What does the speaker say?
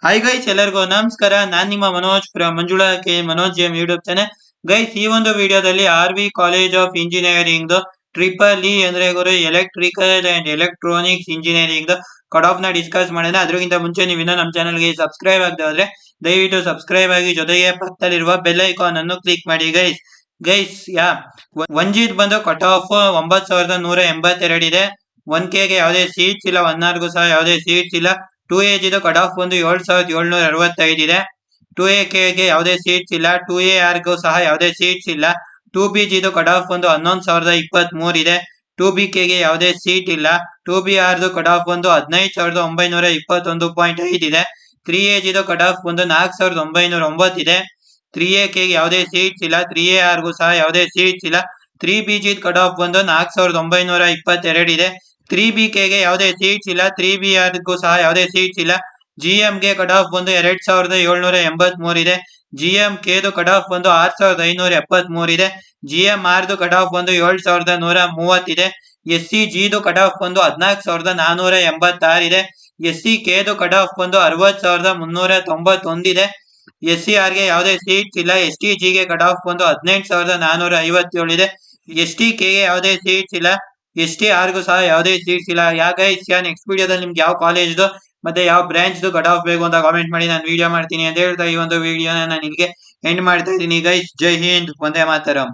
Hi guys, ಎಲ್ಲರಿಗೂ ನಮಸ್ಕಾರ. ನಾನ್ ನಿಮ್ಮ Manoj from Manjula K Manoj gem YouTube channel. Guys, ಈ ಒಂದು ವಿಡಿಯೋದಲ್ಲಿ RV college of engineering triple E ಅಂದ್ರೆ electrical and electronics engineering cut off ನ ಡಿಸ್ಕಸ್ ಮಾಡೋಣ. ಅದಕ್ಕಿಂತ ಮುಂಚೆ ನೀವು ಇನ್ನೂ ನಮ್ಮ ಚಾನಲ್ಗೆ ಸಬ್ಸ್ಕ್ರೈಬ್ ಆಗದೆ ಹೋದ್ರೆ ದಯವಿಟ್ಟು ಸಬ್ಸ್ಕ್ರೈಬ್ ಆಗಿ, ಜೊತೆಗೆ ಪಕ್ಕದಲ್ಲಿರುವ ಬೆಲ್ ಐಕಾನ್ ಅನ್ನು ಕ್ಲಿಕ್ ಮಾಡಿ. ಗೈಸ್ ಒಂಜಿದ್ ಬಂದು ಕಟ್ ಆಫ್ 9182 ಇದೆ. 1K ಗೆ ಯಾವುದೇ ಸೀಟ್ಸ್ ಇಲ್ಲ, 1R ಗೂ ಸಹ ಯಾವುದೇ ಸೀಟ್ಸ್ ಇಲ್ಲ. 2H ಇದು ಕಟ್ ಆಫ್ ಒಂದು 7765 ಇದೆ. 2AK ಗೆ ಯಾವುದೇ ಸೀಟ್ಸ್ ಇಲ್ಲ. 2AR ಗೂ ಸಹ ಯಾವುದೇ ಸೀಟ್ಸ್ ಇಲ್ಲ. 2BG ಇದು ಕಟ್ ಆಫ್ ಒಂದು 11023 ಇದೆ. 2BK ಗೆ ಯಾವುದೇ ಸೀಟ್ ಇಲ್ಲ. 2BR ಕಟ್ ಆಫ್ ಒಂದು 15921.5 ಇದೆ. 3H ಇದು ಕಟ್ ಆಫ್ ಒಂದು 4909 ಇದೆ. 3AK ಗೆ ಯಾವುದೇ ಸೀಟ್ಸ್ ಇಲ್ಲ. 3AR ಗೂ ಸಹ ಯಾವುದೇ ಸೀಟ್ಸ್ ಇಲ್ಲ. 3BG ಕಟ್ ಆಫ್ ಒಂದು 4922 ಇದೆ. 3BK ಗೆ ಯಾವುದೇ ಸೀಟ್ಸ್ ಇಲ್ಲ. 3BR ಗೂ ಸಹ ಯಾವುದೇ ಸೀಟ್ಸ್ ಇಲ್ಲ. GM ಗೆ ಕಟ್ ಆಫ್ ಒಂದು 2783 ಇದೆ. GMK ಕಟ್ ಆಫ್ ಒಂದು 6573 ಇದೆ. GMR ಕಟ್ ಆಫ್ ಒಂದು 7130 ಇದೆ. SCG ಕಟ್ ಆಫ್ ಒಂದು 14486 ಇದೆ. SCK ಕಟ್ ಆಫ್ ಒಂದು 60391 ಇದೆ. SCR ಗೆ ಯಾವುದೇ ಸೀಟ್ಸ್ ಇಲ್ಲ. STG ಗೆ ಕಟ್ ಆಫ್ ಒಂದು 18457 ಇದೆ. STK ಗೆ ಯಾವುದೇ ಸೀಟ್ಸ್ ಇಲ್ಲ. STR ಗೂ ಸಹ ಯಾವುದೇ ಸೀಟ್ಸ್ ಇಲ್ಲ. ನೆಕ್ಸ್ಟ್ ವಿಡಿಯೋದಲ್ಲಿ ನಿಮ್ಗೆ ಯಾವ ಕಾಲೇಜ್ ಮತ್ತೆ ಯಾವ ಬ್ರಾಂಚ್ ಕಟ್ ಆಫ್ ಬೇಕು ಅಂತ ಕಾಮೆಂಟ್ ಮಾಡಿ, ನಾನು ವಿಡಿಯೋ ಮಾಡ್ತೀನಿ ಅಂತ ಹೇಳ್ತಾ ಈ ಒಂದು ವಿಡಿಯೋನ ನಾನು ಇಲ್ಲಿಗೆ ಎಂಡ್ ಮಾಡ್ತಾ ಇದ್ದೀನಿ. ಗೈಸ್, ಜೈ ಹಿಂದ್, ವಂದೇ ಮಾತರಂ.